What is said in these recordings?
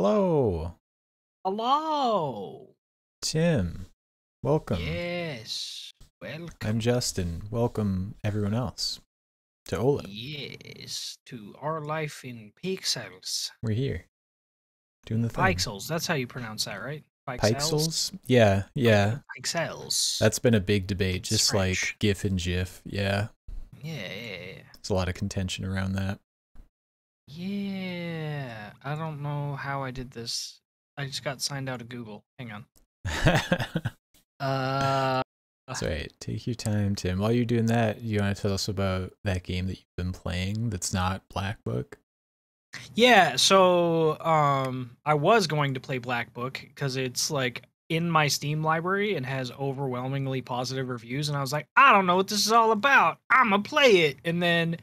Hello, Hello. Tim. Welcome. Yes. I'm Welcome. Justin. Welcome everyone else to Ola. Yes. To our life in pixels. We're here doing the thing. Pixels. That's how you pronounce that, right? Pixels? Pixels? Yeah, yeah. Pixels. That's been a big debate, It's just like French. GIF and GIF. Yeah, Yeah. there's a lot of contention around that. Yeah. I don't know how I did this. I just got signed out of Google. Hang on. Uh. That's right. Take your time, Tim. While you're doing that, you want to tell us about that game that you've been playing that's not Black Book? Yeah, so I was going to play Black Book because it's like in my Steam library and has overwhelmingly positive reviews, and I was like, I don't know what this is all about. I'ma play it. And then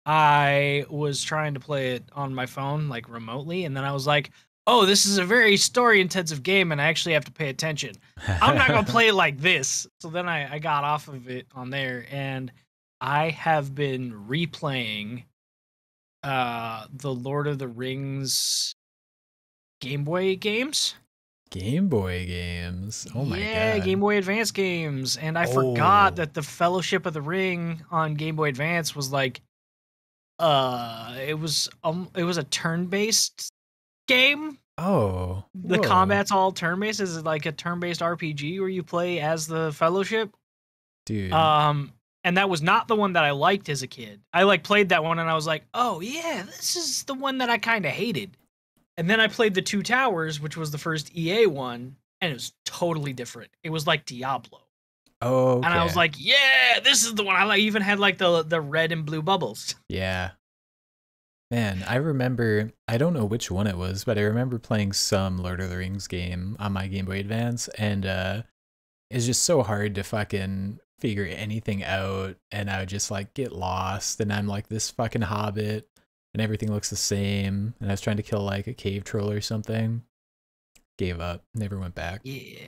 I was trying to play it on my phone, like remotely, and then I was like, oh, this is a very story intensive game and I actually have to pay attention. I'm not gonna play it like this. So then I got off of it on there and I have been replaying the Lord of the Rings Game Boy games. Game Boy games. Oh my Yeah, Game god. Boy Advance games. And I forgot Oh. that the Fellowship of the Ring on Game Boy Advance was like it was a turn-based game. Oh. The Whoa. combat's all turn-based. Is like a turn-based RPG where you play as the Fellowship. Dude. Um and that was not the one that I liked as a kid. I like played that one and I was like, "Oh, yeah, this is the one that I kind of hated." And then I played the Two Towers, which was the first EA one, and it was totally different. It was like Diablo. And I was Okay. like, "Yeah, this is the one I like." Even had like the red and blue bubbles. Yeah. Man, I remember, I don't know which one it was, but I remember playing some Lord of the Rings game on my Game Boy Advance, and it's just so hard to fucking figure anything out, and I would just like get lost, and I'm like this fucking hobbit, and everything looks the same, and I was trying to kill like a cave troll or something. Gave up, never went back. Yeah.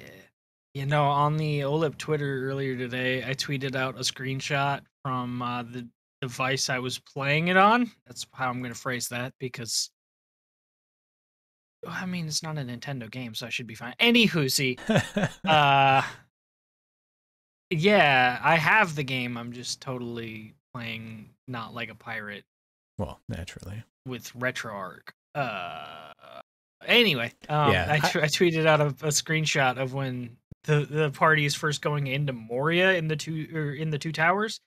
You know, on the OLIP Twitter earlier today, I tweeted out a screenshot from the device I was playing it on. That's how I'm going to phrase that because, well, I mean, it's not a Nintendo game, so I should be fine. Anywho, see, uh, yeah, I have the game. I'm just totally playing not like a pirate Well, naturally. with RetroArch. Anyway, Yeah, I tweeted out a screenshot of when the party is first going into Moria in the two towers,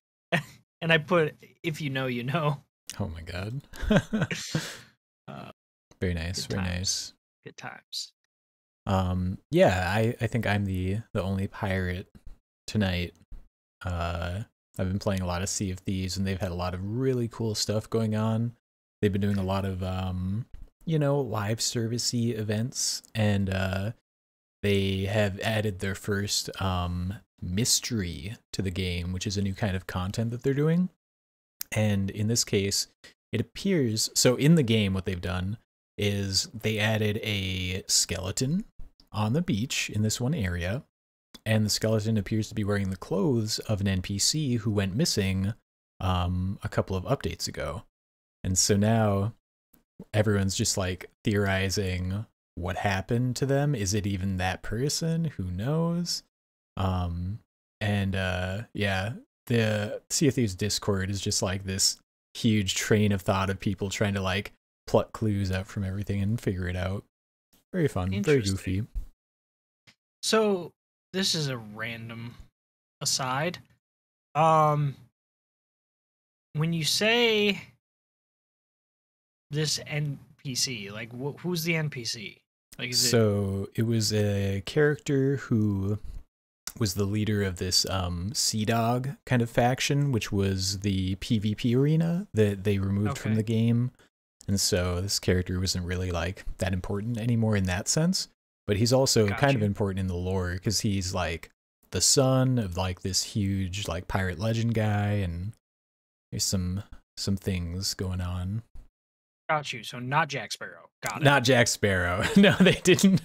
and I put, "If you know, you know." oh my god. Uh, Very nice, good very times, nice. good times. Yeah, I think I'm the only pirate tonight. I've been playing a lot of Sea of Thieves, and they've had a lot of really cool stuff going on. They've been doing a lot of live servicey events, and they have added their first mystery to the game, which is a new kind of content that they're doing. And in this case, it appears so in the game what they've done is they added a skeleton on the beach in this one area, and the skeleton appears to be wearing the clothes of an NPC who went missing a couple of updates ago. And so now everyone's just like theorizing what happened to them. Is it even that person? Who knows? And yeah, the Sea of Thieves Discord is just like this huge train of thought of people trying to like pluck clues out from everything and figure it out. Very fun, very Interesting. goofy. So this is a random aside. Um, when you say this NPC, like who's the NPC? Like, is it So it was a character who was the leader of this Sea Dog kind of faction, which was the PvP arena that they removed from okay? the game. And so this character wasn't really like that important anymore in that sense. But he's also Got kind of you. important in the lore because he's like the son of like this huge like pirate legend guy, and there's some things going on. Got you. So not Jack Sparrow. Got it. Not Jack Sparrow. No, they didn't.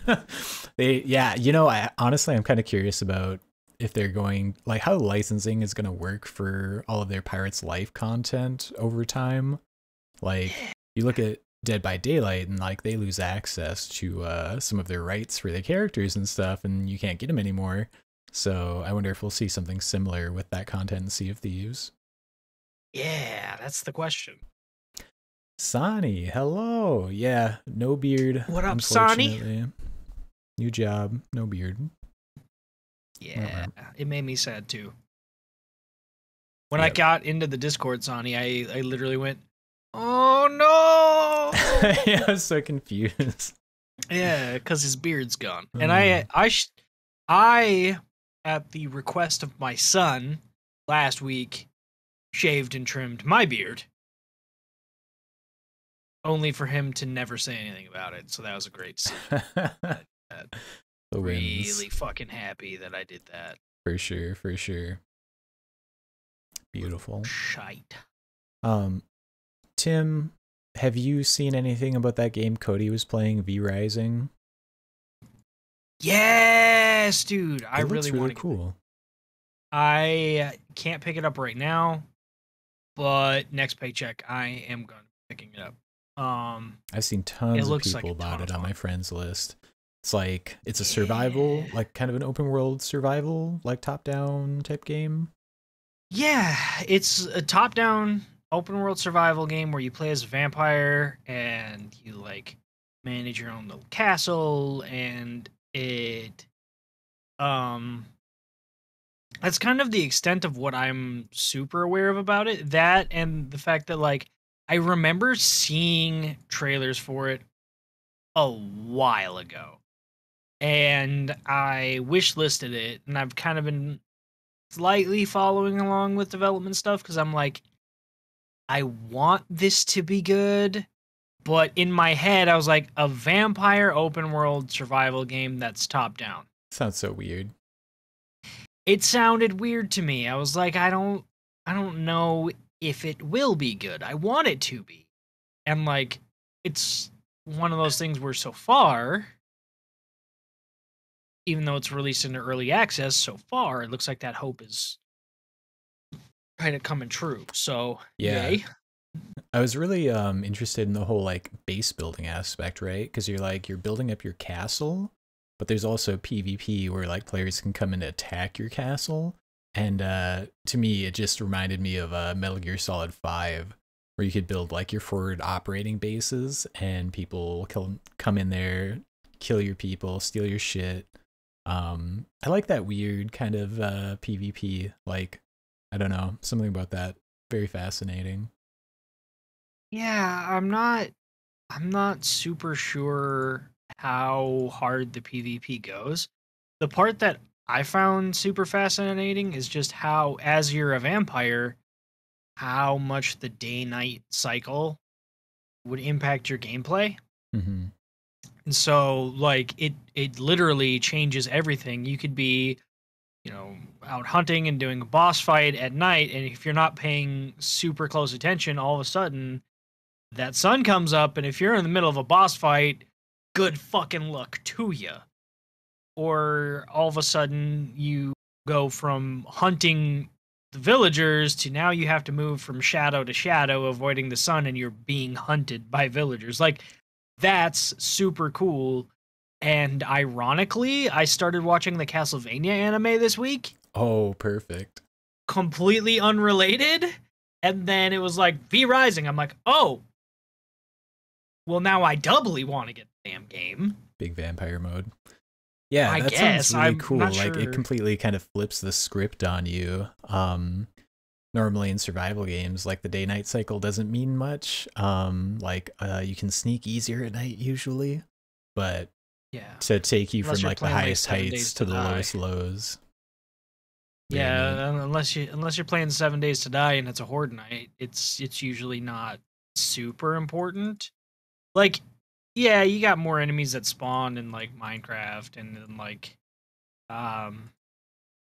Yeah, I honestly I'm kind of curious about if they're going like how licensing is going to work for all of their Pirates Life content over time. Like you look at Dead by Daylight, and like they lose access to some of their rights for their characters and stuff, and you can't get them anymore. So I wonder if we'll see something similar with that content in Sea of Thieves. Yeah, that's the question. Sonny, hello. Yeah, no beard. What up, Sonny? New job, no beard. Yeah, it made me sad too. When I got into the Discord, Sonny, I literally went, "Oh no!" Yeah, I was so confused. Yeah, because his beard's gone, and I, at the request of my son, last week, shaved and trimmed my beard, only for him to never say anything about it. So that was a great scene. Really fucking happy that I did that. For sure, for sure. Beautiful. Shite. Tim, have you seen anything about that game Cody was playing, V-Rising? Yes, dude. I really want to. Cool. I can't pick it up right now, but next paycheck I am going to be picking it up. I've seen tons of people about it on my friends list. It's like it's a survival, like kind of an open world survival, like top down type game. Yeah, it's a top down open world survival game where you play as a vampire and you like manage your own little castle, and it that's kind of the extent of what I'm super aware of about it. That and the fact that like I remember seeing trailers for it a while ago, and I wishlisted it, and I've kind of been slightly following along with development stuff because I'm like, I want this to be good, but in my head I was like, a vampire open world survival game that's top down. Sounds so weird. It sounded weird to me. I was like, I don't know if it will be good. I want it to be. And like, it's one of those things where so far, even though it's released into early access, so far it looks like that hope is kind of coming true. So yeah, yay. I was really interested in the whole like base building aspect, right? Because you're building up your castle, but there's also PvP where like players can come and attack your castle. And to me, it just reminded me of Metal Gear Solid 5, where you could build like your forward operating bases, and people come in there, kill your people, steal your shit. I like that weird kind of PvP. Like, I don't know, something about that very fascinating. Yeah, I'm not super sure how hard the PvP goes. The part that I found super fascinating is just how, as you're a vampire, how much the day-night cycle would impact your gameplay. Mm-hmm. And so, like, it literally changes everything. You could be, out hunting and doing a boss fight at night, and if you're not paying super close attention, all of a sudden that sun comes up, and if you're in the middle of a boss fight, good fucking luck to you. Or all of a sudden you go from hunting the villagers to now you have to move from shadow to shadow, avoiding the sun, and you're being hunted by villagers. Like, that's super cool. And ironically, I started watching the Castlevania anime this week. Oh, perfect. Completely unrelated. And then it was like V-Rising. I'm like, oh, well, now I doubly want to get the damn game. Big vampire mode. Yeah, I that guess. sounds really I'm cool. not Like, sure. it completely kind of flips the script on you. Normally in survival games, like the day-night cycle doesn't mean much. You can sneak easier at night usually, but Yeah. to take you Unless from you're like the playing, like, highest 7 heights Days to to the Die. lowest lows. Yeah, unless you're playing 7 Days to Die and it's a horde night, it's usually not super important. Like, yeah, you got more enemies that spawn in like Minecraft and then like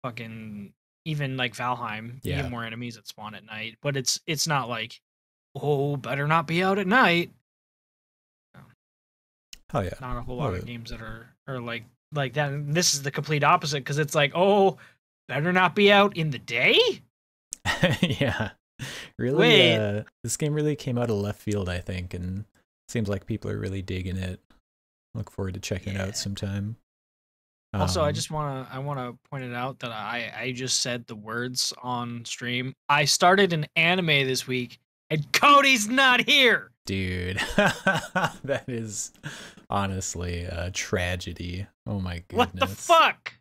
fucking even like Valheim. You Yeah. get more enemies that spawn at night, but it's not like, oh, better not be out at night. Oh yeah. Not a whole lot of games that are like that. And this is the complete opposite, because it's like, oh, better not be out in the day? Yeah. Really, Wait. this game really came out of left field, I think, and Seems like people are really digging it. Look forward to checking it out sometime. Also, I wanna point it out that I just said the words on stream. I started an anime this week, and Cody's not here. Dude, that is honestly a tragedy. Oh my goodness. What the fuck?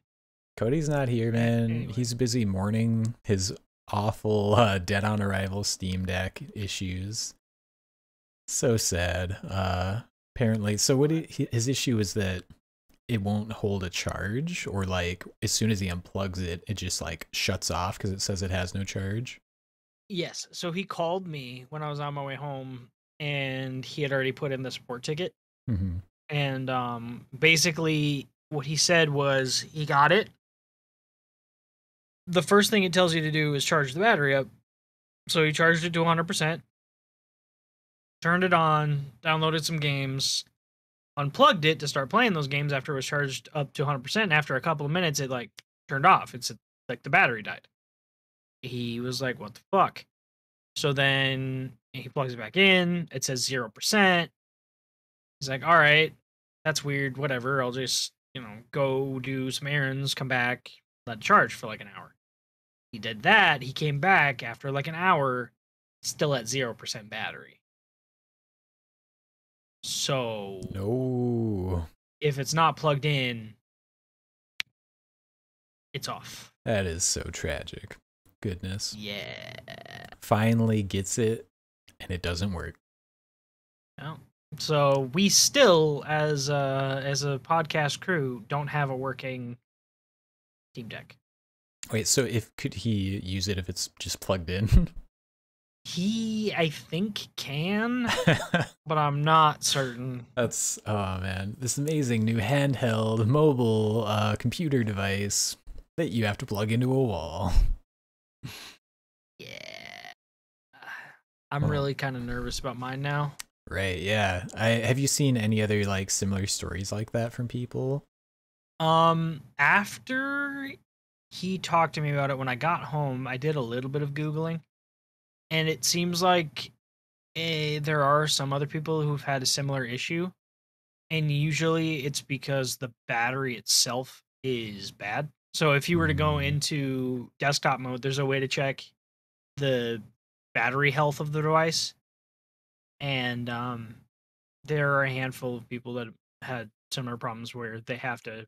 Cody's not here, man. Anyway. He's busy mourning his awful Dead on Arrival Steam Deck issues. So sad. Apparently, so his issue is that it won't hold a charge, or like as soon as he unplugs it, it just like shuts off because it says it has no charge. Yes. So he called me when I was on my way home, and he had already put in the support ticket. Mm-hmm. And basically, what he said was he got it. The first thing it tells you to do is charge the battery up. So he charged it to 100%, turned it on, downloaded some games, unplugged it to start playing those games after it was charged up to 100%. And after a couple of minutes, it like turned off. It's like the battery died. He was like, what the fuck? So then he plugs it back in. It says 0%. He's like, all right, that's weird. Whatever. I'll just, go do some errands, come back, let it charge for like an hour. He did that. He came back after like an hour, still at 0% battery. So No. if it's not plugged in, it's off. That is so tragic. Goodness. Yeah. Finally gets it, and it doesn't work. No. So we still, as a podcast crew, don't have a working Steam Deck. Wait, so could he use it if it's just plugged in? He, I think, can, but I'm not certain. That's, oh man, this amazing new handheld mobile computer device that you have to plug into a wall. Yeah. I'm really kind of nervous about mine now. Right, yeah. Have you seen any other like similar stories like that from people? After he talked to me about it, when I got home, I did a little bit of Googling, and it seems like there are some other people who've had a similar issue, and usually it's because the battery itself is bad. So if you were to go into desktop mode, there's a way to check the battery health of the device, and there are a handful of people that had similar problems where they have to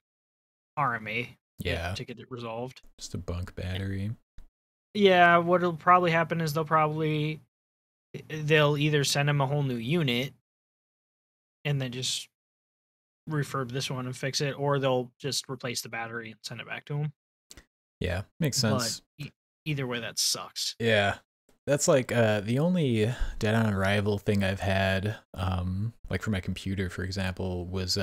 RMA to get it resolved. Just a bunk battery. Yeah, what'll probably happen is they'll either send him a whole new unit and then just refurb this one and fix it, or they'll just replace the battery and send it back to him. Yeah, makes sense. But either way, that sucks. Yeah. That's like the only Dead on Arrival thing I've had, like for my computer, for example, was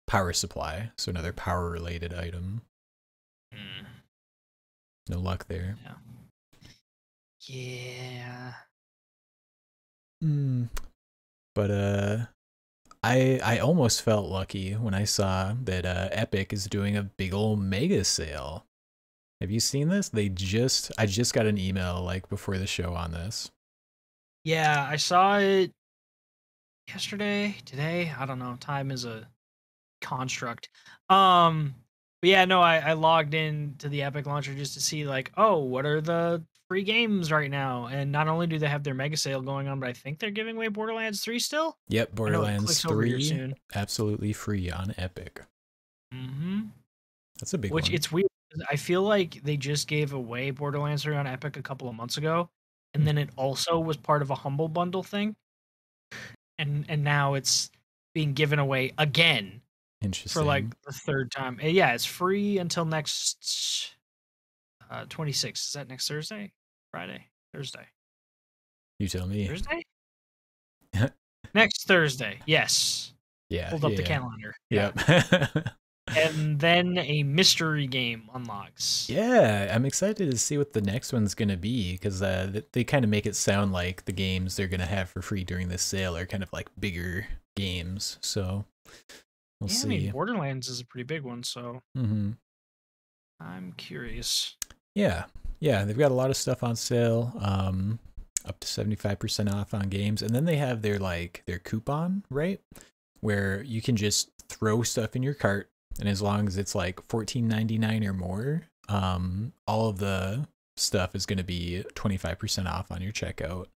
power supply. So another power related item. No luck there. Yeah. But I almost felt lucky when I saw that Epic is doing a big old mega sale. Have you seen this? I just got an email like before the show on this. Yeah, I saw it yesterday, today. I don't know. Time is a construct. But yeah, no, I logged in to the Epic launcher just to see like, oh, what are the free games right now? And not only do they have their mega sale going on, but I think they're giving away Borderlands 3 still. Yep, Borderlands 3 absolutely free on Epic. That's a big one. It's weird. I feel like they just gave away Borderlands 3 on Epic a couple of months ago, and then it also was part of a Humble Bundle thing, and now it's being given away again. Interesting. For like the third time. Yeah, it's free until next 26th. Is that next Thursday? Friday? Thursday? You tell me. Thursday? Next Thursday. Yes. Yeah. Hold up the calendar. Yep. And then a mystery game unlocks. Yeah, I'm excited to see what the next one's going to be, because they kind of make it sound like the games they're going to have for free during this sale are kind of like bigger games. So we'll see. I mean, Borderlands is a pretty big one, so I'm curious. Yeah, they've got a lot of stuff on sale. up to 75% off on games. And then they have their their coupon, right? Where you can just throw stuff in your cart, and as long as it's like $14.99 or more, all of the stuff is going to be 25% off on your checkout.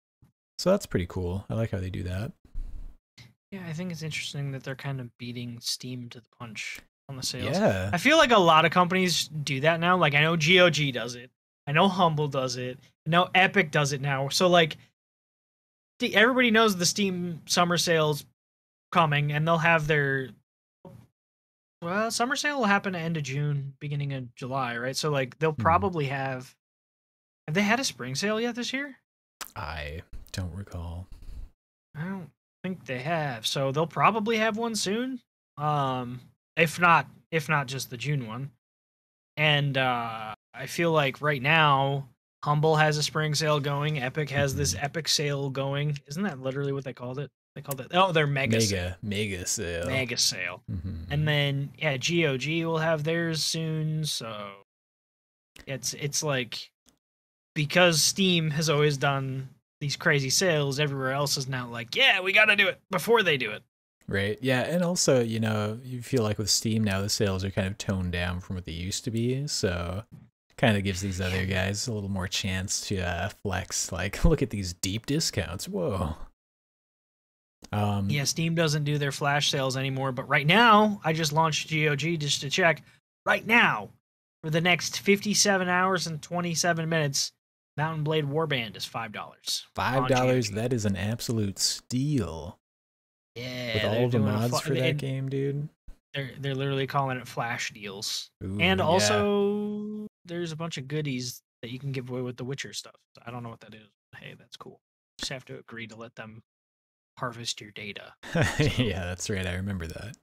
So that's pretty cool. I like how they do that. Yeah, I think it's interesting that they're kind of beating Steam to the punch on the sales. Yeah. I feel like a lot of companies do that now. Like I know GOG does it. I know Humble does it. I know Epic does it now. So like everybody knows the Steam summer sales coming, and they'll have their summer sale will happen at end of June, beginning of July, right? So like they'll probably have they had a spring sale yet this year? I don't recall. I don't think they have. So they'll probably have one soon. If not just the June one. And I feel like right now Humble has a spring sale going. Epic has this Epic sale going. Isn't that literally what they called it? They called it their mega sale. Mega sale. Mega sale. And then GOG will have theirs soon. So it's like, because Steam has always done these crazy sales, everywhere else is now like, yeah, we got to do it before they do it. Right. Yeah. And also, you feel like with Steam now, the sales are kind of toned down from what they used to be. So kind of gives these other guys a little more chance to flex. Like, look at these deep discounts. Whoa. Yeah, Steam doesn't do their flash sales anymore. But right now, I just launched GOG just to check. Right now, for the next 57 hours and 27 minutes, Mountain Blade Warband is $5. $5. That is an absolute steal. Yeah, with all the mods for that game, dude. They're literally calling it flash deals. Ooh, and also, there's a bunch of goodies that you can give away with the Witcher stuff. I don't know what that is. Hey, that's cool. You just have to agree to let them harvest your data. So, yeah, that's right. I remember that.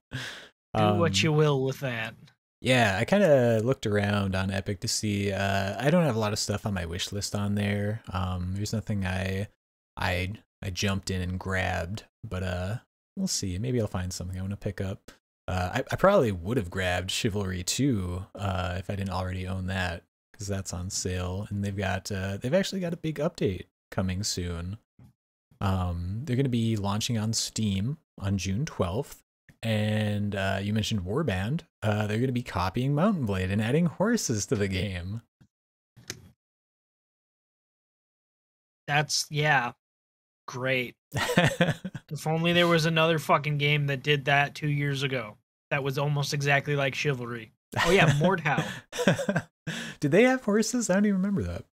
Do what you will with that. Yeah, I kind of looked around on Epic to see. I don't have a lot of stuff on my wish list on there. There's nothing I jumped in and grabbed, but we'll see. Maybe I'll find something I want to pick up. I probably would have grabbed Chivalry 2 if I didn't already own that, because that's on sale, and they've actually got a big update coming soon. They're going to be launching on Steam on June 12th. And you mentioned Warband. They're going to be copying Mountain Blade and adding horses to the game. That's, great. If only there was another fucking game that did that 2 years ago. That was almost exactly like Chivalry. Oh yeah, Mordhau. Did they have horses? I don't even remember that.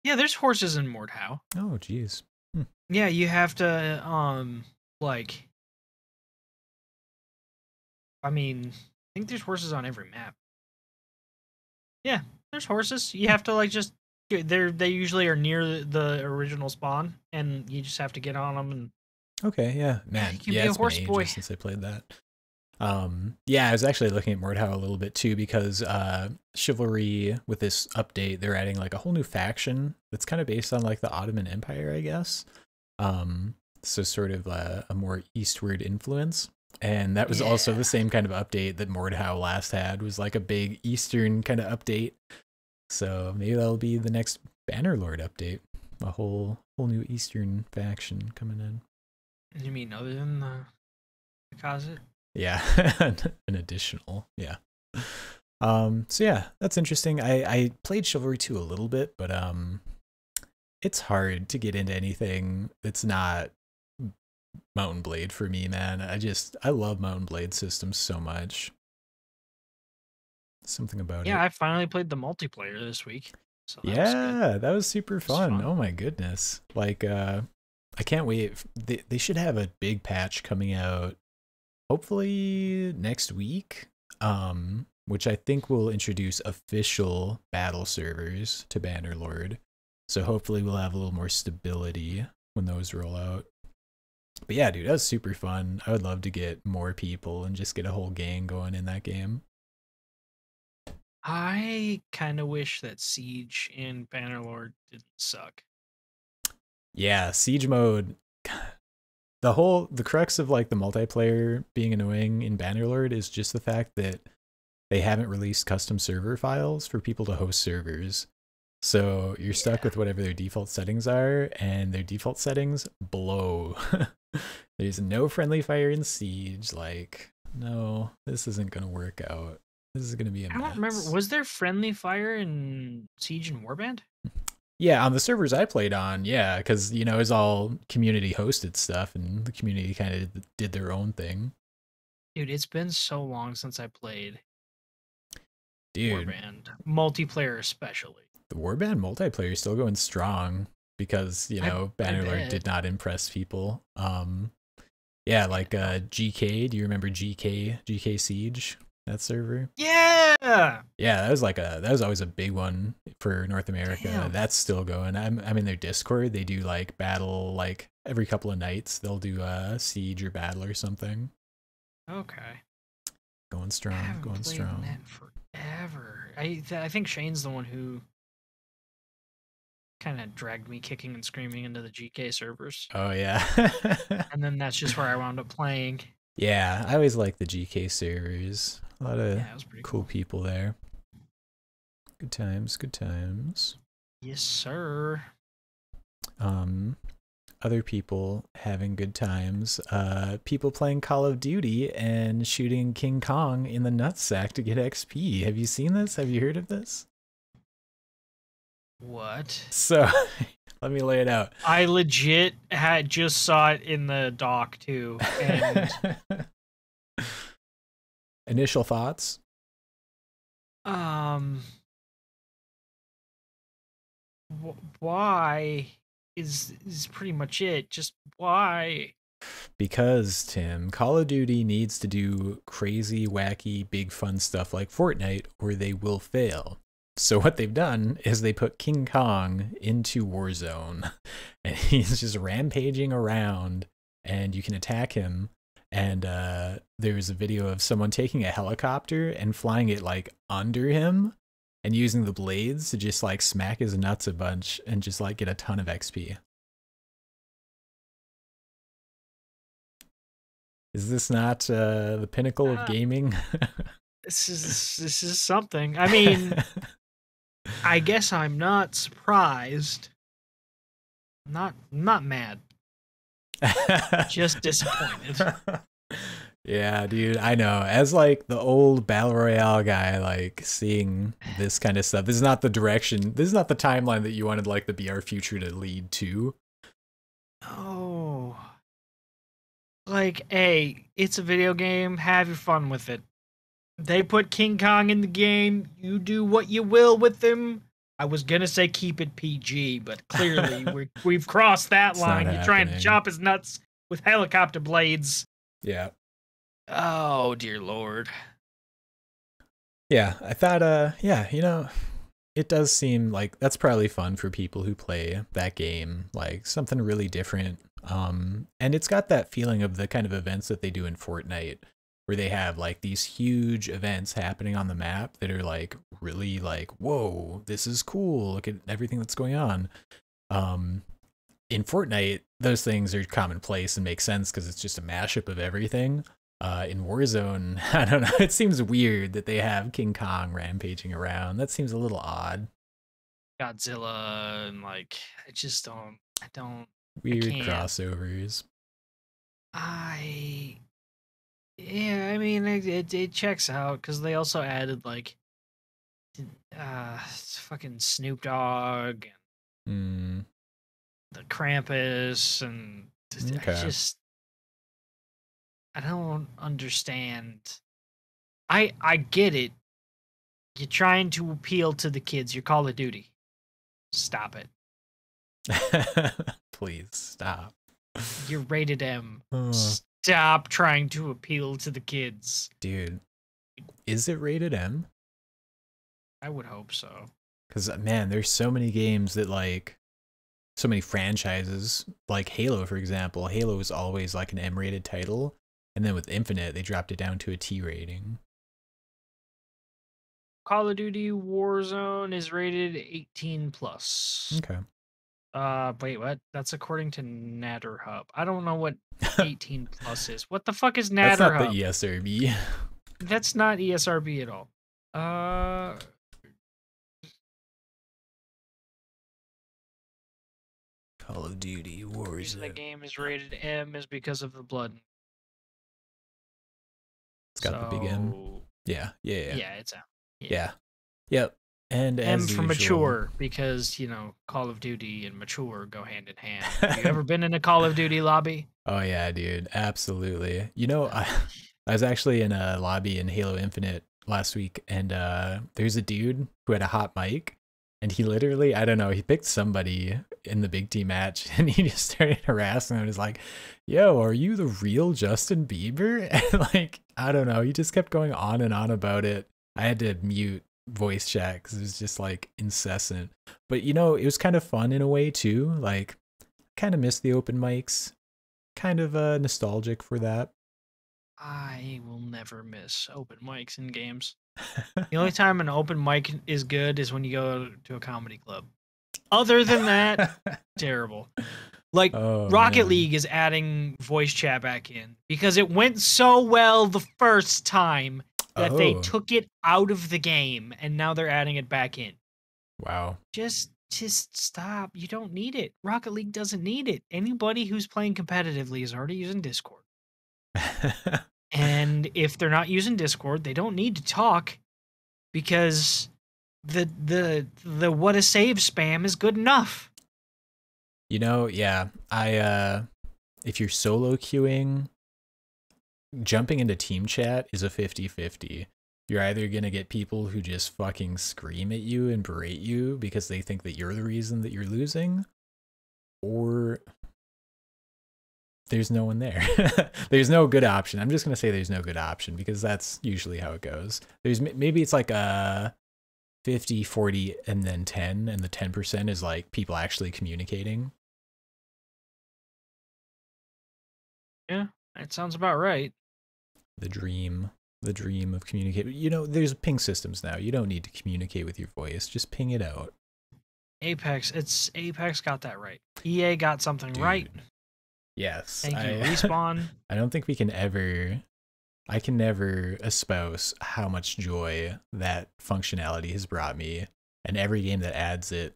Yeah, there's horses in Mordhau. Oh, jeez. Yeah, you have to, I think there's horses on every map. Yeah, there's horses. You have to just they usually are near the original spawn, and you just have to get on them. And okay, yeah, man, you can be a horse boy since I played that. Yeah, I was actually looking at Mordhau a little bit too, because Chivalry, with this update, they're adding a whole new faction that's kind of based on the Ottoman Empire, I guess. So sort of a more eastward influence. And that was also the same kind of update that Mordhau last had, was a big Eastern kind of update. So maybe that'll be the next Bannerlord update. A whole new Eastern faction coming in. You mean other than the Khazit? Yeah, an additional, yeah. So yeah, that's interesting. I played Chivalry 2 a little bit, but it's hard to get into anything that's not Mountain Blade for me, man. I love Mountain Blade systems so much. Something about it. Yeah, I finally played the multiplayer this week. So that was super fun. Oh my goodness. I can't wait. They should have a big patch coming out hopefully next week, which I think will introduce official battle servers to Bannerlord. So hopefully we'll have a little more stability when those roll out. But yeah, dude, that was super fun. I would love to get more people and just get a whole gang going in that game. I kind of wish that Siege and Bannerlord didn't suck. Yeah, Siege mode. The crux of the multiplayer being annoying in Bannerlord is just the fact that they haven't released custom server files for people to host servers. So you're stuck Yeah. with whatever their default settings are, and their default settings blow. There's no friendly fire in Siege. Like, no, this isn't gonna work out. This is gonna be a I don't remember. mess. Was there friendly fire in Siege and Warband? Yeah, on the servers I played on, yeah, because you know it's all community hosted stuff, and the community kind of did their own thing. Dude, it's been so long since I played Dude, Warband, multiplayer especially. the Warband multiplayer is still going strong because you know I Bannerlord bet. did not impress people. Yeah, like GK. Do you remember GK Siege? That server? Yeah. Yeah, that was always a big one for North America. Damn. That's still going. I'm in their Discord. They do like battle like every couple of nights. They'll do siege or battle or something. Okay. Going I strong, haven't going played strong. that forever. I think Shane's the one who kind of dragged me kicking and screaming into the GK servers, Oh yeah. and then that's just where I wound up playing. Yeah, I always like the GK servers. A lot of Yeah, it was pretty cool cool. people there. Good times, good times. Yes, sir. Other people having good times. People playing Call of Duty and shooting King Kong in the nutsack to get XP. Have you seen this? Have you heard of this? What? So, let me lay it out. I legit had just saw it in the doc too, and Initial thoughts? um, why is pretty much it. Just why? Because, Tim, Call of Duty needs to do crazy, wacky, big fun stuff like Fortnite, or they will fail. So what they've done is they put King Kong into Warzone, and he's just rampaging around, and you can attack him. And there's a video of someone taking a helicopter and flying it like under him, and using the blades to just like smack his nuts a bunch and just like get a ton of XP. Is this not the pinnacle of gaming? This is something. I mean, I guess I'm not surprised. Not mad. Just disappointed. Yeah, dude, I know. As like the old battle royale guy, like seeing this kind of stuff. This is not the direction. This is not the timeline that you wanted like the BR future to lead to. Oh. Like, hey, it's a video game. Have your fun with it. They put King Kong in the game. You do what you will with him. I was gonna say keep it PG, but clearly we've crossed that It's line. not You're trying to happening. chop his nuts with helicopter blades. Yeah. Oh dear lord. Yeah, I thought yeah, you know, it does seem like that's probably fun for people who play that game, like something really different. And it's got that feeling of the kind of events that they do in Fortnite, where they have like these huge events happening on the map that are like really like, whoa, this is cool. Look at everything that's going on. In Fortnite, those things are commonplace and make sense because it's just a mashup of everything. In Warzone, I don't know. It seems weird that they have King Kong rampaging around. That seems a little odd. Godzilla and like I don't Weird can't. crossovers. Yeah, I mean it checks out because they also added like fucking Snoop Dogg and Hmm. the Krampus and Okay. I don't understand. I get it. You're trying to appeal to the kids. You're Call of Duty. Stop it. Please stop. You're rated M. Oh, Stop trying to appeal to the kids. dude, is it rated M? I would hope so. Because man, there's so many games that like so many franchises, like Halo, for example. Halo is always like an M-rated title, and then with Infinite, they dropped it down to a T rating. Call of Duty Warzone is rated 18 plus. Okay. Wait, what? That's according to NatterHub. I don't know what 18 plus is. What the fuck is That's not the NatterHub? ESRB. That's not ESRB at all. Call of Duty The Warzone. reason the game is rated M is because of the blood. It's got the big M. Yeah. Yeah, it's M. Yeah. Yep. And M as for usual, mature, because, you know, Call of Duty and mature go hand in hand. Have you ever been in a Call of Duty lobby? Oh yeah, dude, absolutely. You know, I was actually in a lobby in Halo Infinite last week, and there's a dude who had a hot mic, and he literally, I don't know, he picked somebody in the big team match, and he just started harassing him. He was like, "Yo, are you the real Justin Bieber?" And like, I don't know, he just kept going on and on about it. I had to mute voice chat because it was just like incessant. But you know, it was kind of fun in a way too. Like, kind of missed the open mics. Kind of nostalgic for that. I will never miss open mics in games. The only time an open mic is good is when you go to a comedy club. Other than that, terrible. Like, Rocket League is adding voice chat back in because it went so well the first time that they took it out of the game, and now they're adding it back in. Wow. Just stop. You don't need it. Rocket League doesn't need it. Anybody who's playing competitively is already using Discord. And if they're not using Discord, they don't need to talk because the what a save spam is good enough. You know, yeah. If you're solo queuing, jumping into team chat is a 50-50. You're either going to get people who just fucking scream at you and berate you because they think that you're the reason that you're losing, or there's no one there. There's no good option. I'm just going to say there's no good option because that's usually how it goes. There's maybe it's like a 50, 40, and then 10, and the 10% is like people actually communicating. Yeah, that sounds about right. The dream of communicating. You know, there's ping systems now. You don't need to communicate with your voice. Just ping it out. Apex got that right. EA got something right. Yes. Thank you, Respawn. I don't think I can never espouse how much joy that functionality has brought me, and every game that adds it,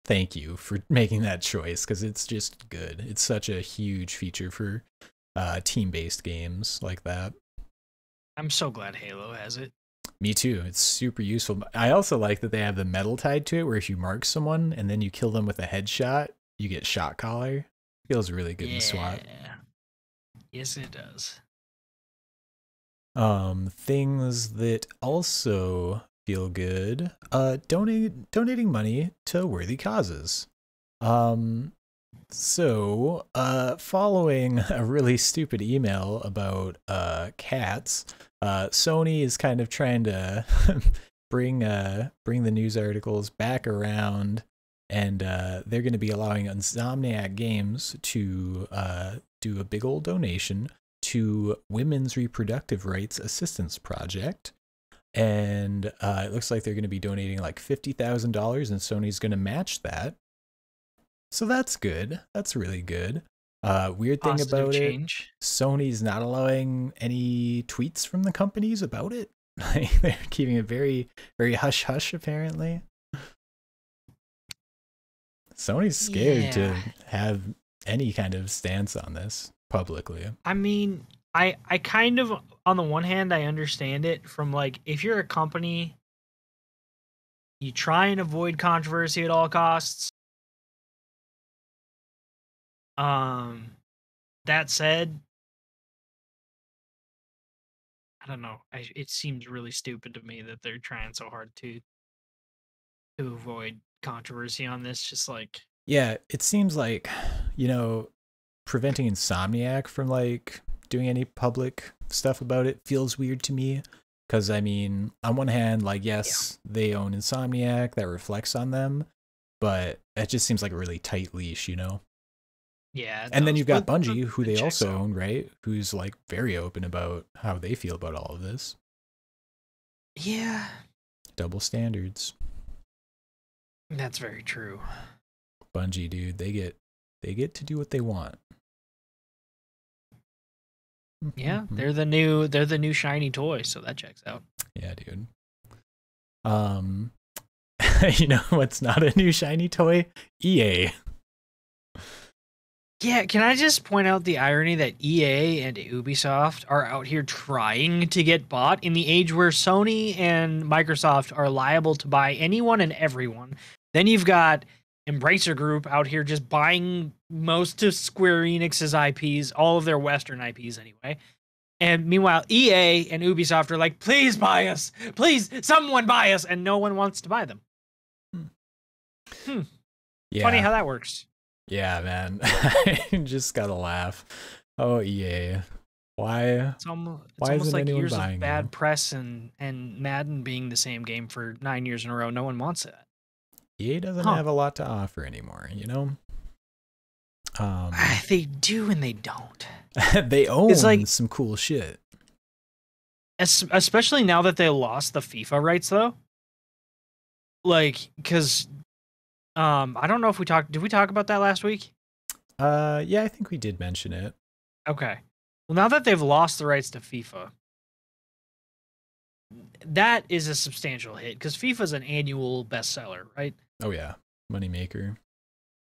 thank you for making that choice, because it's just good. It's such a huge feature for team-based games like that. I'm so glad Halo has it. Me too. It's super useful. I also like that they have the medal tied to it, where if you mark someone and then you kill them with a headshot, you get shot collar. Feels really good in SWAT. Yes, it does. Things that also feel good. Donating money to worthy causes. So, following a really stupid email about cats, Sony is kind of trying to bring the news articles back around, and they're going to be allowing Insomniac Games to do a big old donation to Women's Reproductive Rights Assistance Project. And it looks like they're going to be donating like $50,000, and Sony's going to match that. So that's good. That's really good. Weird thing about it, Sony's not allowing any tweets from the companies about it. They're keeping it very, very hush-hush, apparently. Sony's scared to have any kind of stance on this publicly. I mean, I kind of, on the one hand, I understand it from, like, if you're a company, you try and avoid controversy at all costs. That said, I don't know. It seems really stupid to me that they're trying so hard to avoid controversy on this. Just like, yeah, it seems like, you know, preventing Insomniac from like doing any public stuff about it feels weird to me. Because I mean, on one hand, like, yes, they own Insomniac, that reflects on them, but it just seems like a really tight leash, you know? Yeah. And then you've got Bungie, who they also own, right? Who's like very open about how they feel about all of this. Yeah. Double standards. That's very true. Bungie, dude, they get to do what they want. Yeah, they're the new shiny toy, so that checks out. Yeah, dude. You know what's not a new shiny toy? EA. Yeah, can I just point out the irony that EA and Ubisoft are out here trying to get bought in the age where Sony and Microsoft are liable to buy anyone and everyone? Then you've got Embracer Group out here just buying most of Square Enix's IPs, all of their Western IPs anyway. And meanwhile, EA and Ubisoft are like, please buy us. Please, someone buy us. And no one wants to buy them. Yeah. Funny how that works. Yeah, man. I just gotta laugh. Oh, EA. Why? It's almost isn't like anyone years of buying bad you? press and Madden being the same game for 9 years in a row. No one wants it. EA doesn't Huh. have a lot to offer anymore, you know? They do and they don't. They own It's like- some cool shit. Especially now that they lost the FIFA rights, though. Like, because I don't know if did we talk about that last week? Yeah, I think we did mention it. Okay. Well, now that they've lost the rights to FIFA, that is a substantial hit because FIFA's an annual bestseller, right? Oh yeah, moneymaker.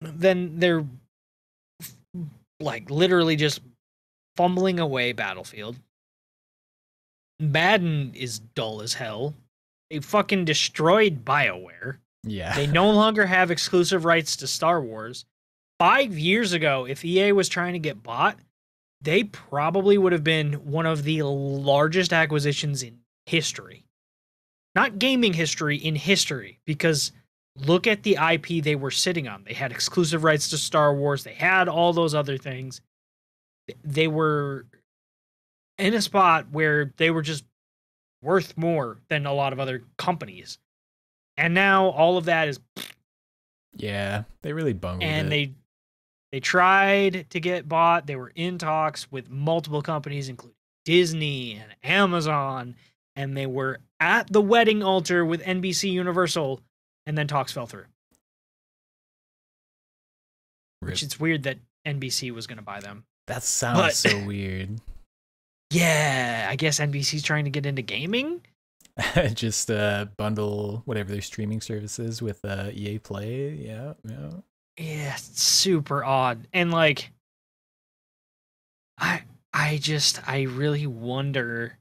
Then they're like literally just fumbling away Battlefield. Madden is dull as hell. They fucking destroyed BioWare. Yeah. They no longer have exclusive rights to Star Wars. 5 years ago, if EA was trying to get bought, they probably would have been one of the largest acquisitions in history. Not gaming history, in history, because look at the IP they were sitting on. They had exclusive rights to Star Wars. They had all those other things. They were in a spot where they were just worth more than a lot of other companies. And now all of that is... Yeah, they really bungled and it. They tried to get bought. They were in talks with multiple companies, including Disney and Amazon, and they were at the wedding altar with NBC Universal, and then talks fell through. Which it's weird that NBC was going to buy them. That sounds so weird. Yeah, I guess NBC's trying to get into gaming. Just bundle whatever their streaming services with EA Play. Yeah. Yeah, it's super odd. And like I really wonder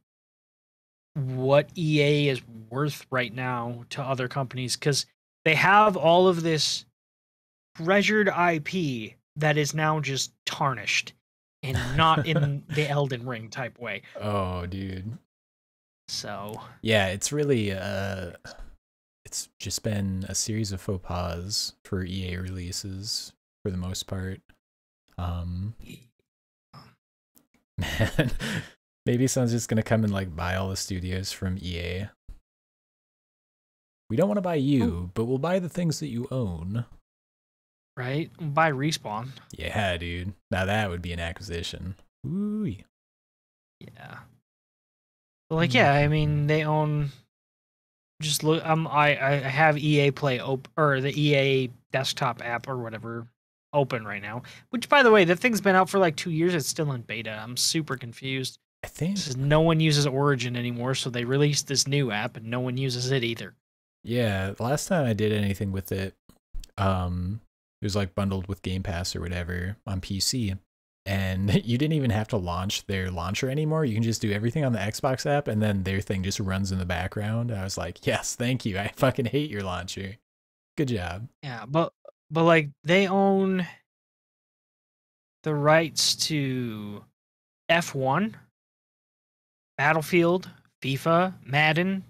what EA is worth right now to other companies, because they have all of this treasured IP that is now just tarnished and not in the Elden Ring type way. Oh, dude. So yeah, it's really it's just been a series of faux pas for EA releases for the most part. Man, maybe someone's just gonna come and like buy all the studios from EA. We don't want to buy you, but we'll buy the things that you own. Right? Buy Respawn. Yeah, dude. Now that would be an acquisition. Ooh. Yeah. But like, yeah, I mean, they own. Just look. I have EA Play or the EA desktop app or whatever open right now. Which, by the way, the thing's been out for like 2 years. It's still in beta. I'm super confused. I think no one uses Origin anymore, so they released this new app, and no one uses it either. Yeah, the last time I did anything with it, it was like bundled with Game Pass or whatever on PC. And you didn't even have to launch their launcher anymore. You can just do everything on the Xbox app, and then their thing just runs in the background. I was like, yes, thank you. I fucking hate your launcher. Good job. Yeah, but like they own the rights to F1, Battlefield, FIFA, Madden,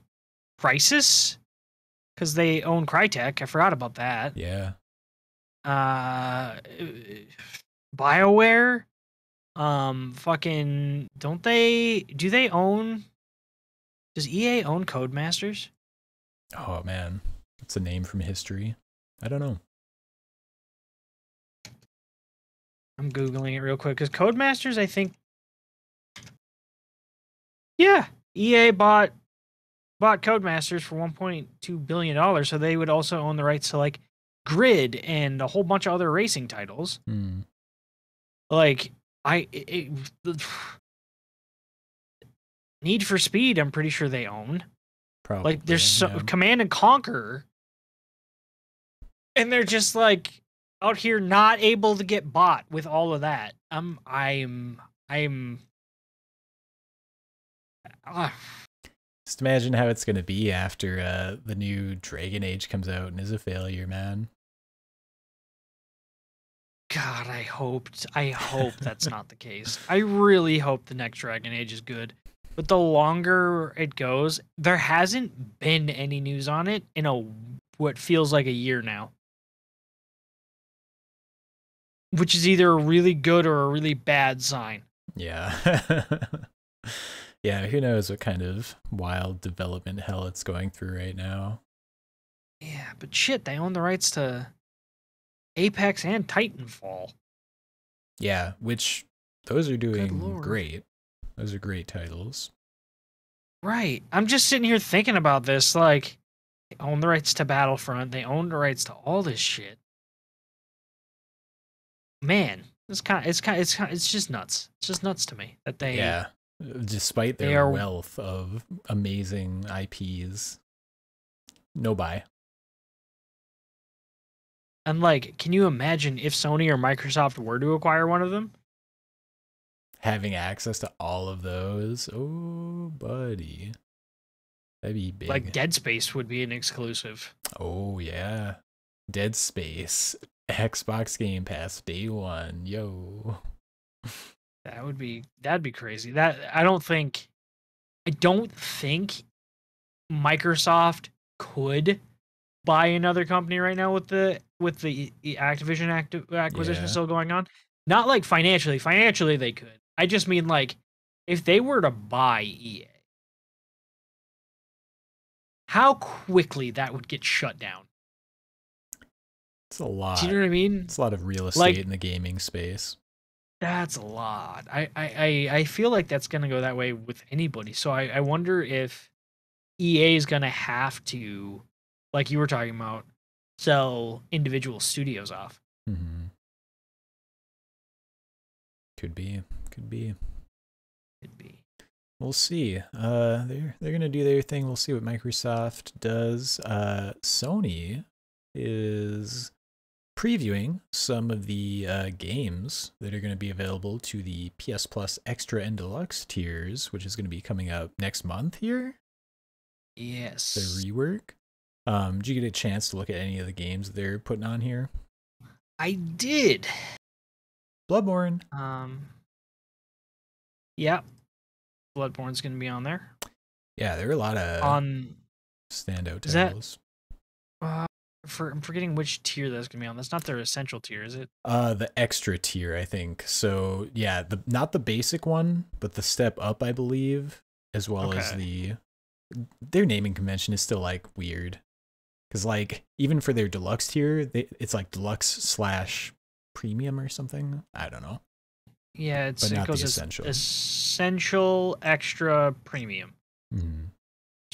Crysis, because they own Crytek. I forgot about that. Yeah. BioWare, fucking, do they own, does EA own Codemasters? Oh man, that's a name from history. I don't know. I'm Googling it real quick, because Codemasters, I think, yeah, EA bought Codemasters for $1.2 billion, so they would also own the rights to like Grid and a whole bunch of other racing titles. Like, Need for Speed, I'm pretty sure they own. Probably. Like, there's Command and Conquer, and they're just like, out here not able to get bought with all of that. I'm uh, Just imagine how it's gonna be after the new Dragon Age comes out and is a failure, man. God, I hope that's not the case. I really hope the next Dragon Age is good. But the longer it goes, there hasn't been any news on it in what feels like a year now. Which is either a really good or a really bad sign. Yeah. Yeah, who knows what kind of wild development hell it's going through right now. Yeah, but shit, they own the rights to Apex and Titanfall. Yeah, which those are Good doing lord. great. Those are great titles. Right. I'm just sitting here thinking about this. Like, they own the rights to Battlefront. They own the rights to all this shit. Man, it's just nuts. It's just nuts to me that Yeah, despite they their are. wealth of amazing IPs, no buy. And like, can you imagine if Sony or Microsoft were to acquire one of them? Having access to all of those, oh, buddy. That'd be Like, big. Dead Space would be an exclusive. Oh, yeah. Dead Space. Xbox Game Pass day one. Yo. That'd be crazy. I don't think Microsoft could buy another company right now with the Activision acquisition Yeah. still going on. Not like financially. Financially they could. I just mean like if they were to buy EA, how quickly that would get shut down. It's a Do you lot. know what I mean? It's a lot of real estate Like in the gaming space. that's a lot. I feel like that's gonna go that way with anybody. So I wonder if EA is gonna have to, like you were talking about, sell individual studios off. Mm-hmm. Could be. Could be. Could be. We'll see. They're gonna do their thing. We'll see what Microsoft does. Sony is previewing some of the games that are going to be available to the PS Plus Extra and Deluxe tiers, which is going to be coming out next month here. Yes. The rework. Did you get a chance to look at any of the games they're putting on here? I did. Bloodborne. Yeah. Bloodborne's gonna be on there. Yeah, there are a lot of standout titles. I'm forgetting which tier that's gonna be on. That's not their essential tier, is it? The extra tier, I think. So yeah, not the basic one, but the step up, I believe, as well as their naming convention is still like weird. Because like even for their deluxe tier, it's like deluxe slash premium or something. I don't know. Yeah, it goes as essential. Essential, extra, premium. Mm-hmm.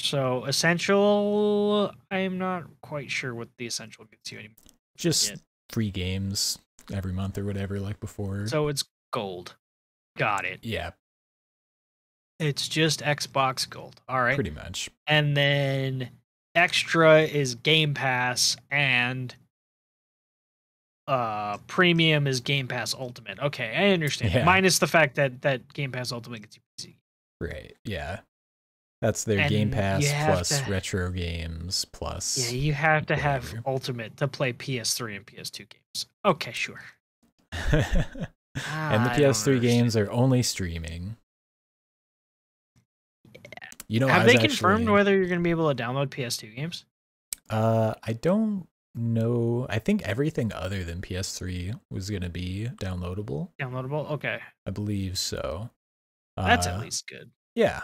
So essential, I'm not quite sure what the essential gets you anymore. Just free games every month or whatever, like before. So it's gold. Got it. Yeah. It's just Xbox Gold. All right. Pretty much. And then extra is Game Pass and premium is Game Pass Ultimate. Okay, I understand. Yeah. Minus the fact that Game Pass Ultimate gets you PC. Right. Yeah. That's their Game Pass plus retro games plus. Yeah, you have to have Ultimate to play PS3 and PS2 games. Okay, sure. And the PS3 games are only streaming. Yeah. You know, have they confirmed whether you're going to be able to download PS2 games? I don't know. I think everything other than PS3 was going to be downloadable. Downloadable? Okay. I believe so. That's at least good. Yeah.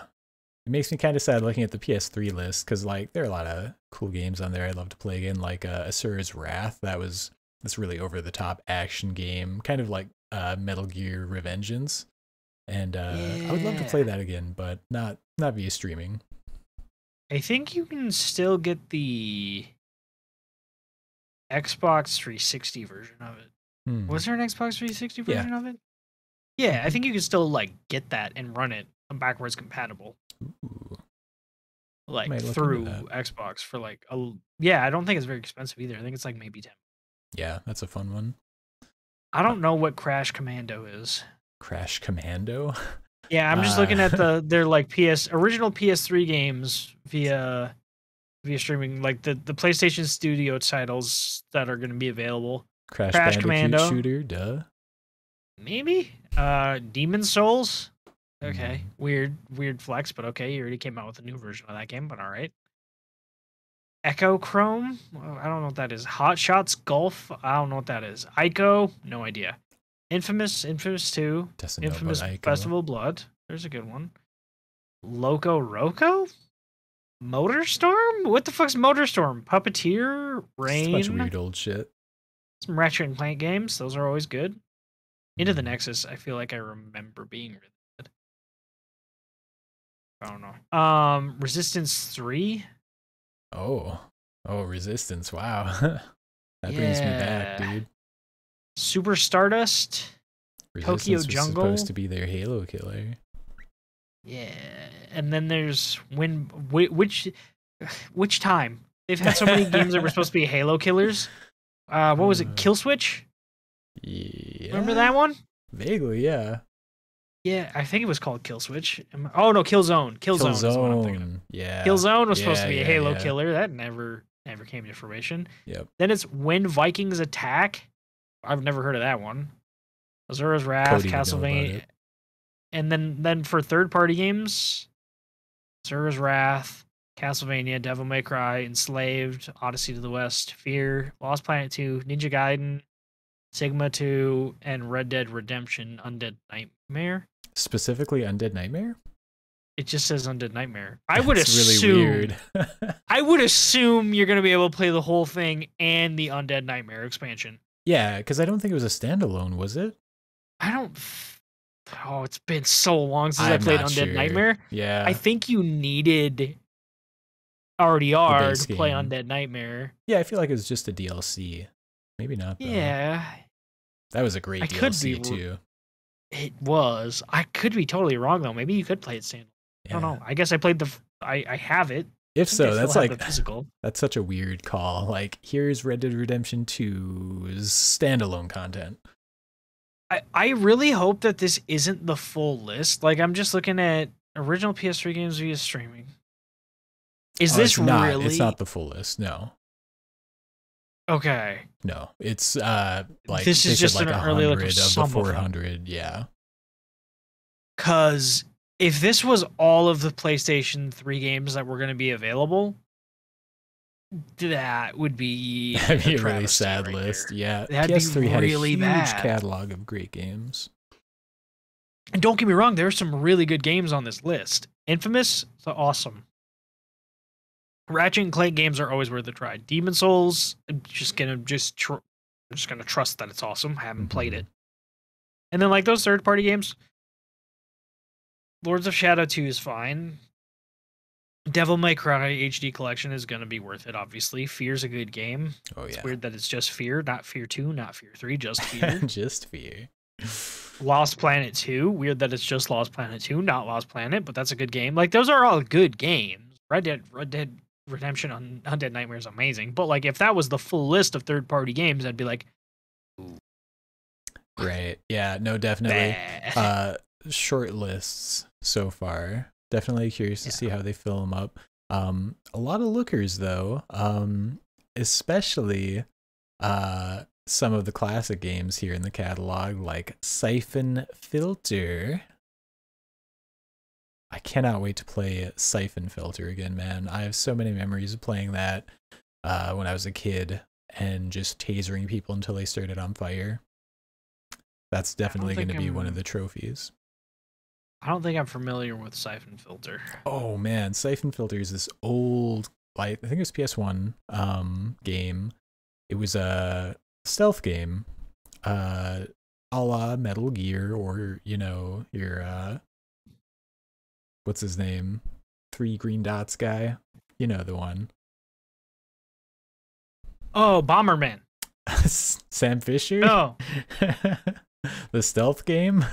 It makes me kind of sad looking at the PS3 list because, like, there are a lot of cool games on there I'd love to play again, like Asura's Wrath. That was this really over-the-top action game, kind of like Metal Gear Revengeance. And I would love to play that again, but not via streaming. I think you can still get the Xbox 360 version of it. Was there an Xbox 360 version of it? Yeah, I think you can still like get that and run it backwards compatible. Ooh. Like through Xbox for like I don't think it's very expensive either. I think it's like maybe 10. Yeah, that's a fun one. I don't know what Crash Commando is. Crash Commando. Yeah, I'm just looking at their like original PS3 games via streaming, like the PlayStation Studio titles that are going to be available. Crash Crash Bandicoot Commando, shooter, duh. maybe. Demon Souls. Okay, weird flex, but okay. You already came out with a new version of that game, but all right. Echo Chrome. Well, I don't know what that is. Hot Shots Golf. I don't know what that is. Ico. No idea. Infamous 2. Doesn't know Infamous about Ico. Festival of Blood. There's a good one. Loco Roco? Motorstorm? What the fuck's Motorstorm? Puppeteer? Rain? It's a bunch of weird old shit. Some Ratchet and Clank games. Those are always good. Into the Nexus, I feel like I remember being really good. I don't know. Resistance 3? Oh, Resistance! Wow, that brings me back, dude. Super Stardust, Resistance Tokyo was Jungle. supposed to be their Halo killer. Yeah, and then there's which time they've had so many games that were supposed to be Halo killers. What was it? Kill Switch? Yeah, Remember that one? Vaguely, yeah. Yeah, I think it was called Kill Switch. Oh no, Killzone. Killzone is what I'm thinking of. Yeah. Killzone was supposed to be a Halo killer. That never came to fruition. Yep. Then it's When Vikings Attack. I've never heard of that one. Azura's Wrath, Cody Castlevania. And then for third-party games, Azura's Wrath, Castlevania, Devil May Cry, Enslaved, Odyssey to the West, Fear, Lost Planet 2, Ninja Gaiden, Sigma 2, and Red Dead Redemption Undead Nightmare. Specifically Undead Nightmare? It just says Undead Nightmare. I would assume really weird. I would assume you're going to be able to play the whole thing and the Undead Nightmare expansion. Yeah, because I don't think it was a standalone, was it? I don't... Oh, it's been so long since I played Undead Nightmare. Yeah. I think you needed RDR to play Undead Nightmare. Yeah, I feel like it was just a DLC. Maybe not, though. Yeah. That was a great DLC, too. It was. I could be totally wrong, though. Maybe you could play it standalone. Yeah. I don't know. I guess I played I have it. If so, that's like physical. That's such a weird call. Like, here's Red Dead Redemption 2's standalone content. I really hope that this isn't the full list. Like, I'm just looking at original PS3 games via streaming. Is this really? It's not the full list. No. Okay. No, it's like this is just like an early look of the 400. Yeah. Because if this was all of the PlayStation 3 games that were going to be available, that would be that'd be a really sad list. Yeah, that'd PS3 be really had a huge bad catalog of great games. And don't get me wrong, there are some really good games on this list. Infamous, so awesome. Ratchet and Clank games are always worth a try. Demon Souls, I'm just gonna trust that it's awesome. I haven't played it. And then like those third-party games, Lords of Shadow 2 is fine. Devil May Cry HD Collection is gonna be worth it. Obviously, Fear's a good game. Oh yeah. It's weird that it's just Fear, not Fear 2, not Fear 3, just Fear. Just Fear. Lost Planet 2. Weird that it's just Lost Planet 2, not Lost Planet, but that's a good game. Like those are all good games. Red Dead Redemption on Undead Nightmare is amazing, but like if that was the full list of third-party games, I'd be like, ooh. Right? Yeah. No, definitely. Short lists so far. Definitely curious to see how they fill them up. A lot of lookers though. Especially some of the classic games here in the catalog, like Siphon Filter. I cannot wait to play Siphon Filter again, man. I have so many memories of playing that when I was a kid and just tasering people until they started on fire. That's definitely going to be one of the trophies. I don't think I'm familiar with Siphon Filter. Oh man, Siphon Filter is this old, I think it was PS1 game. It was a stealth game, a la Metal Gear, or you know, your what's his name? 3 green dots guy. You know the one. Oh, Bomberman. Sam Fisher? No. The stealth game?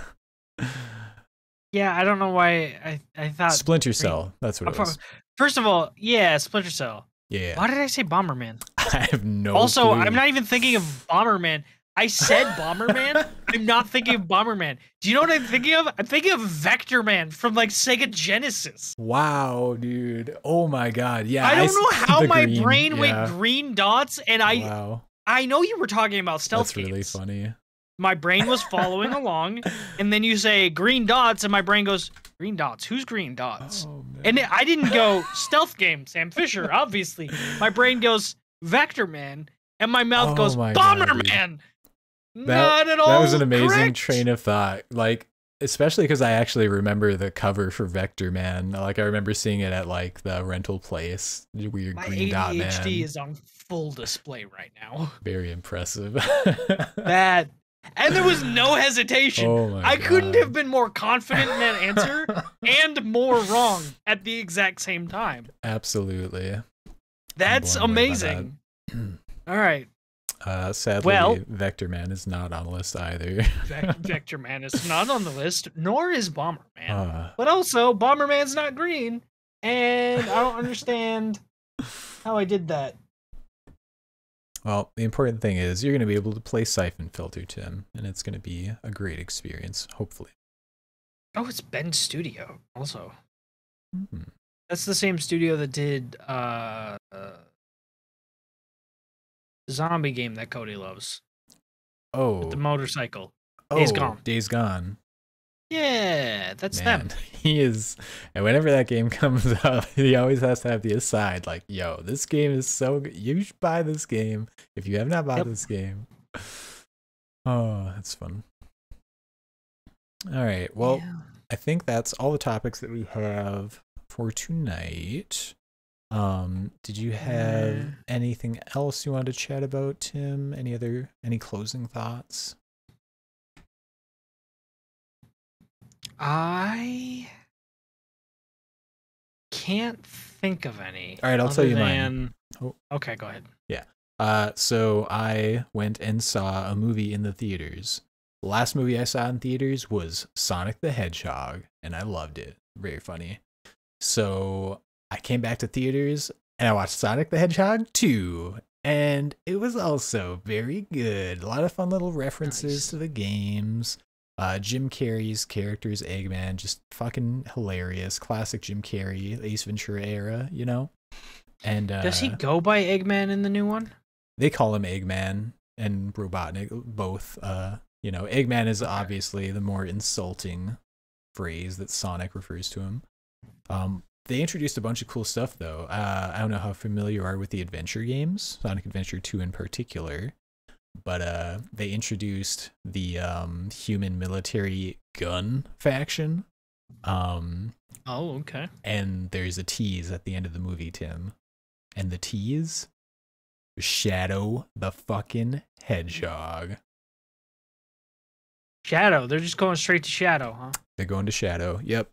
Yeah, I don't know why I thought Splinter Cell. That's what it was. First of all, yeah, Splinter Cell. Yeah. Why did I say Bomberman? I have no Also, clue. I'm not even thinking of Bomberman. I said Bomberman. I'm not thinking of Bomberman. Do you know what I'm thinking of? I'm thinking of Vector Man from like Sega Genesis. Wow, dude. Oh my god. Yeah. I don't know how my green, brain went yeah. green dots, and Wow. I know you were talking about stealth That's really games. funny. My brain was following along, and then you say green dots, and my brain goes, green dots? Who's green dots? Oh, man. And I didn't go stealth game, Sam Fisher, obviously. My brain goes Vector Man, and my mouth goes my God, Bomberman. That, Not at all. that was an amazing correct. train of thought. Like, especially because I actually remember the cover for Vector Man. Like, I remember seeing it at like the rental place. Weird My green dot man. ADHD is on full display right now. Very impressive. That, and there was no hesitation. Oh my I couldn't God. have been more confident in that answer and more wrong at the exact same time. Absolutely. That's blown away by that. amazing. All right. Sadly, Well- Vector Man is not on the list either. Vector Man is not on the list, nor is Bomberman. Uh, But also, Bomberman's not green, and I don't understand how I did that. well, the important thing is you're going to be able to play Siphon Filter, Tim, and it's going to be a great experience, hopefully. Oh, it's Bend Studio also. Hmm. That's the same studio that did zombie game that Cody loves. Oh, The motorcycle. Days Gone. Days Gone. Yeah, that's Man, them. he is, and whenever that game comes up, he always has to have the aside, like, yo, this game is so good. You should buy this game if you have not bought Yep. this game. Oh, that's fun. All right, well, Yeah. I think that's all the topics that we have for tonight. Did you have anything else you wanted to chat about, Tim? Any closing thoughts? I can't think of any. All right, I'll tell other you mine. Oh. Okay, go ahead. So I went and saw a movie in the theaters. The last movie I saw in theaters was Sonic the Hedgehog, and I loved it. Very funny. So I came back to theaters and I watched Sonic the Hedgehog 2, and it was also very good. A lot of fun little references Nice. to the games. Jim Carrey's character is Eggman, just fucking hilarious. Classic Jim Carrey, Ace Ventura era, you know? And Does he go by Eggman in the new one? they call him Eggman and Robotnik both. Eggman is obviously the more insulting phrase that Sonic refers to him. They introduced a bunch of cool stuff though. I don't know how familiar you are with the adventure games, Sonic Adventure 2 in particular, but they introduced the human military gun faction. Oh, okay. And there's a tease at the end of the movie, Tim. And the tease, Shadow the fucking Hedgehog. Shadow. They're just going straight to Shadow, huh? They're going to Shadow. Yep.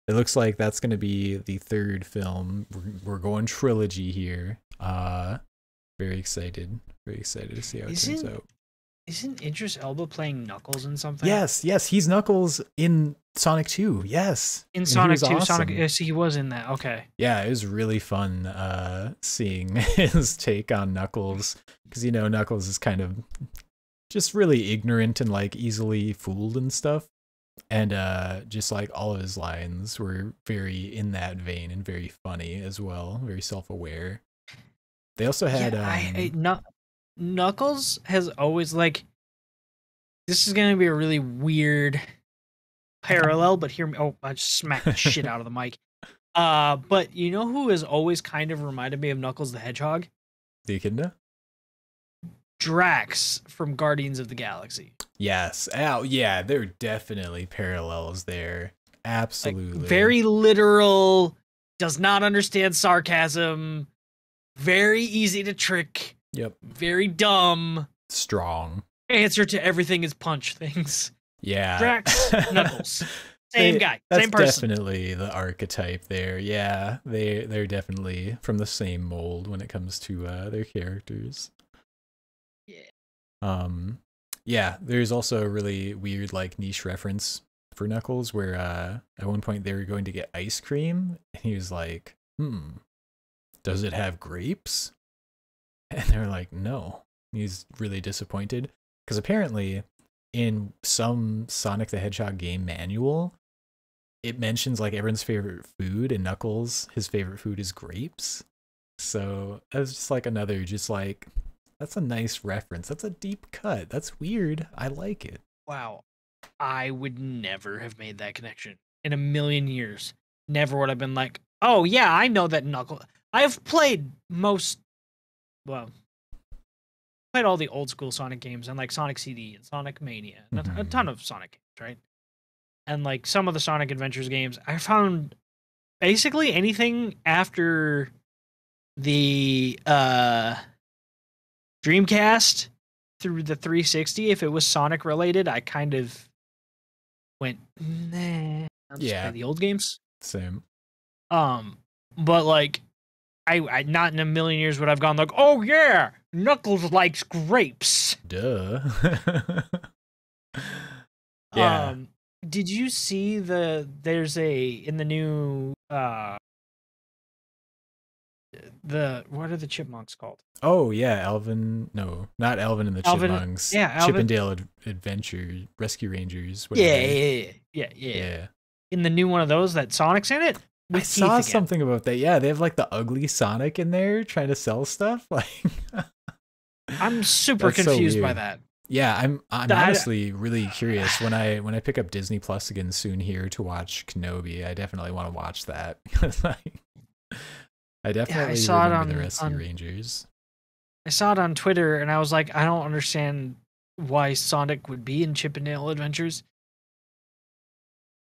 It looks like that's going to be the third film. We're going trilogy here. Very excited. Very excited to see how it turns out. Isn't Idris Elba playing Knuckles in something? Yes, he's Knuckles in Sonic 2. Yes. In And he Sonic was 2, awesome. Sonic. Yes, he was in that. Okay. Yeah, it was really fun seeing his take on Knuckles, because Knuckles is kind of just really ignorant and like easily fooled and stuff, and just like all of his lines were very in that vein and very funny as well, very self-aware. They also had Knuckles has always like. This is gonna be a really weird parallel, but hear me. Oh, I just smacked the shit out of the mic. But you know who has always kind of reminded me of Knuckles the Hedgehog? the Echidna. Drax from Guardians of the Galaxy. Yes. Oh, yeah, there are definitely parallels there. Absolutely. Like, very literal, does not understand sarcasm, very easy to trick, Yep. very dumb. Strong. Answer to everything is punch things. Yeah. Drax, Knuckles. Same guy, That's same person. definitely the archetype there. Yeah, they're definitely from the same mold when it comes to their characters. Yeah. Yeah, there's also a really weird like niche reference for Knuckles where at one point they were going to get ice cream and he was like, does it have grapes? And they're like, no. He's really disappointed because apparently in some Sonic the Hedgehog game manual, it mentions like everyone's favorite food, and Knuckles, his favorite food is grapes. So that was just like another, just like, that's a nice reference. That's a deep cut. That's weird. I like it. Wow. I would never have made that connection in a million years. Never would have been like, oh yeah, I know that Knuckles. I've played well, played all the old school Sonic games and like Sonic CD and Sonic Mania and a ton of Sonic games, right? And like some of the Sonic Adventures games, I found basically anything after the Dreamcast through the 360, if it was Sonic related, I kind of went, nah, I'll just play the old games. Same. But like I not in a million years would I've gone like, oh yeah, Knuckles likes grapes. Duh. Yeah. Did you see there's in the new what are the chipmunks called? Oh yeah, Alvin. No, not Alvin and the Chipmunks. Yeah, Alvin. Chippendale Adventure Rescue Rangers. Yeah. In the new one of those, that Sonic's in it. I saw something about that. Yeah, they have like the ugly Sonic in there trying to sell stuff. Like, I'm super confused by that. Yeah, I'm honestly really curious when I pick up Disney Plus again soon here to watch Kenobi. I definitely want to watch that because I definitely remember the Rescue Rangers. I saw it on Twitter and I was like, I don't understand why Sonic would be in Chippendale Adventures.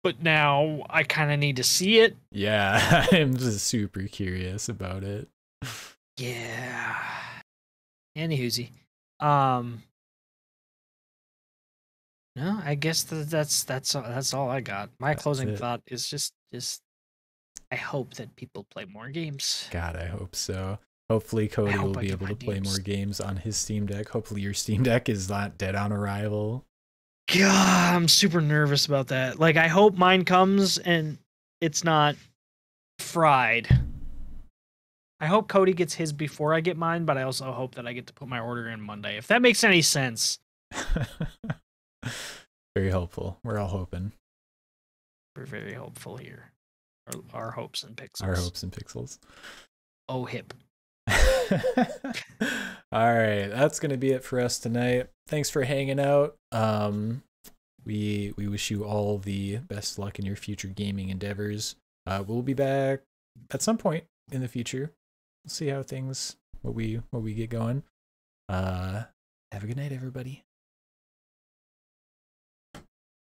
But now I kind of need to see it. Yeah, I'm just super curious about it. Yeah. Anywhoozy. No, I guess that's all I got. My closing thought is just I hope that people play more games. God, I hope so. Hopefully Cody will be able to play more games on his Steam Deck. Hopefully your Steam Deck is not dead on arrival. God, I'm super nervous about that. Like, I hope mine comes and it's not fried. I hope Cody gets his before I get mine, but I also hope that I get to put my order in Monday. If that makes any sense. Very hopeful. We're all hoping. We're very hopeful here. Our hopes and pixels. Our hopes and pixels. Oh, hip. All right, that's gonna be it for us tonight. Thanks for hanging out. We wish you all the best luck in your future gaming endeavors. We'll be back at some point in the future. We'll see how things what we get going. Have a good night, everybody.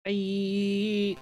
Bye.